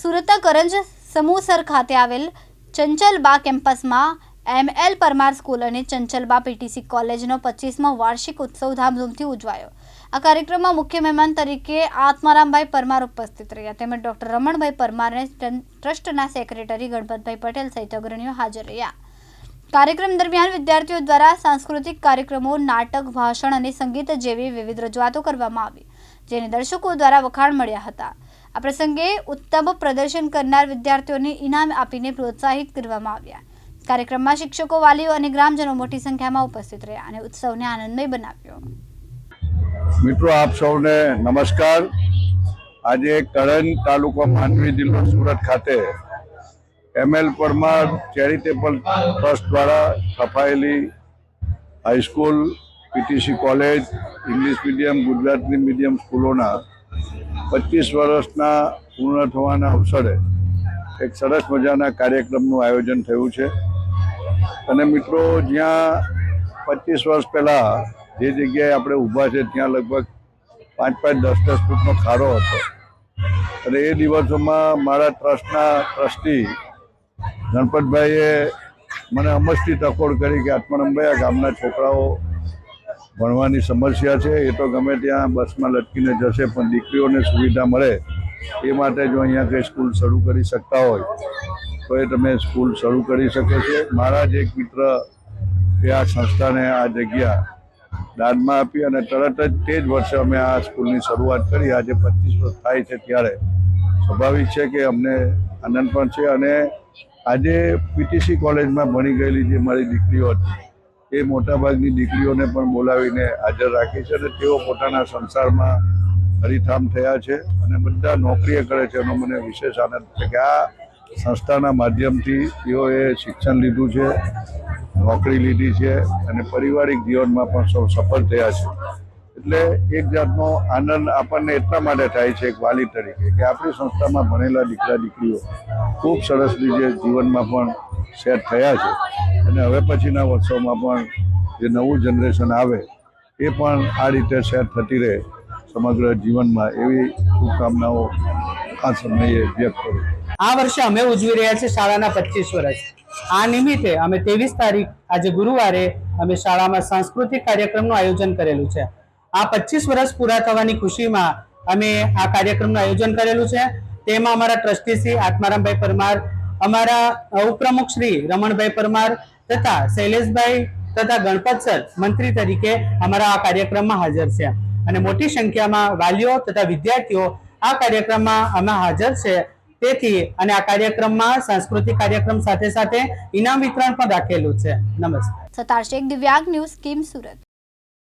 સુરતના કરંજ સમૂહસર ખાતે આવેલ ચંચલબા કેમ્પસમાં એમ.એલ. પરમાર સ્કૂલ અને ચંચલબા પીટીસી કોલેજનો 25મો વાર્ષિક ઉત્સવ ધામધૂમથી ઉજવાયો। આ કાર્યક્રમમાં મુખ્ય મહેમાન તરીકે આત્મારામભાઈ પરમાર ઉપસ્થિત રહ્યા તેમજ ડોક્ટર રમણભાઈ પરમાર અને ટ્રસ્ટના સેક્રેટરી ગણપતભાઈ પટેલ સહિત અગ્રણીઓ હાજર રહ્યા। કાર્યક્રમ દરમિયાન વિદ્યાર્થીઓ દ્વારા સાંસ્કૃતિક કાર્યક્રમો, નાટક, ભાષણ અને સંગીત જેવી વિવિધ રજૂઆતો કરવામાં આવી, જેને દર્શકો દ્વારા વખાણ મળ્યા હતા। આ પ્રસંગે ઉત્તમ પ્રદર્શન કરનાર વિદ્યાર્થીઓને ઇનામ આપીને પ્રોત્સાહિત કરવામાં આવ્યા। કાર્યક્રમમાં શિક્ષકો, વાલીઓ અને ગ્રામજનો મોટી સંખ્યામાં ઉપસ્થિત રહ્યા અને ઉત્સવને આનંદમય બનાવ્યો। મિત્રો, આપ સૌને નમસ્કાર। આજે કરંજ તાલુકો માંડવી જિલ્લો સુરત ખાતે એમ.એલ. પરમાર ચેરિટેબલ ટ્રસ્ટ દ્વારા સ્થપાયેલી high school, PTC college, English medium, Gujarati medium સ્કૂલોના 25 વર્ષના પૂર્ણ થવાના અવસરે એક સરસ મજાના કાર્યક્રમનું આયોજન થયું છે। અને મિત્રો, જ્યાં 25 વર્ષ પહેલાં જે જગ્યાએ આપણે ઊભા છે ત્યાં લગભગ 5-10 ફૂટનો ખાડો હતો અને એ દિવસોમાં મારા ટ્રસ્ટના ટ્રસ્ટી ગણપતભાઈએ મને અમસ્તી ટકોર કરી કે આત્મારામભાઈ, આ ગામના છોકરાઓ ભણવાની સમસ્યા છે, એ તો ગમે ત્યાં બસમાં લટકીને જશે, પણ દીકરીઓને સુવિધા મળે એ માટે જો અહીંયા કંઈ સ્કૂલ શરૂ કરી શકતા હોય તો એ તમે સ્કૂલ શરૂ કરી શકો છો। મારા જ એક મિત્ર એ આ સંસ્થાને આ જગ્યા દાનમાં આપી અને તરત જ તે જ વર્ષે અમે આ સ્કૂલની શરૂઆત કરી। આજે 25 વર્ષ થાય છે ત્યારે સ્વાભાવિક છે કે અમને આનંદ પણ છે। અને આજે પીટીસી કોલેજમાં ભણી ગયેલી જે મારી દીકરીઓ હતી એ મોટાભાગની દીકરીઓને પણ બોલાવીને હાજર રાખી છે અને તેઓ પોતાના સંસારમાં હરીથામ થયા છે અને બધા નોકરીએ કરે છે। એનો મને વિશેષ આનંદ છે કે આ સંસ્થાના માધ્યમથી તેઓએ શિક્ષણ લીધું છે, નોકરી લીધી છે અને પારિવારિક જીવનમાં પણ સૌ સફળ થયા છે। એટલે એક જાતનો આનંદ આપણને એટલા માટે થાય છે એક વાલી તરીકે કે આપણી સંસ્થામાં ભણેલા દીકરા દીકરીઓ ખૂબ સરસ રીતે જીવનમાં પણ સેટ થયા છે અને હવે પછીના વર્ષોમાં પણ જે નવું જનરેશન આવે એ પણ આ રીતે સેટ થતી રહે સમગ્ર જીવનમાં, એવી શુભકામનાઓ આ સમયે વ્યક્ત કરું। આ વર્ષે અમે ઉજવી રહ્યા છીએ શાળાના 25 વર્ષ। આ નિમિત્તે અમે 23 તારીખ આજે ગુરુવારે અમે શાળામાં સાંસ્કૃતિક કાર્યક્રમનું આયોજન કરેલું છે। આ 25 વર્ષ પૂરા થવાની ખુશીમાં અમે આ કાર્યક્રમનું આયોજન કરેલું છે। તેમાં અમારા ટ્રસ્ટી શ્રી આત્મારામભાઈ પરમાર, અમારા ઉપપ્રમુખ શ્રી રમણભાઈ પરમાર તથા શૈલેષભાઈ તથા ગણપત સર મંત્રી તરીકે અમારા આ કાર્યક્રમમાં હાજર છે અને મોટી સંખ્યામાં વાલીઓ તથા વિદ્યાર્થીઓ આ કાર્યક્રમમાં અમે હાજર છે। તેથી અને આ કાર્યક્રમમાં સાંસ્કૃતિક કાર્યક્રમ સાથે સાથે ઇનામ વિતરણ પણ રાખેલું છે। નમસ્કાર। સતાર શેખ, દિવ્યાંગ ન્યૂઝ, કિમ, સુરત।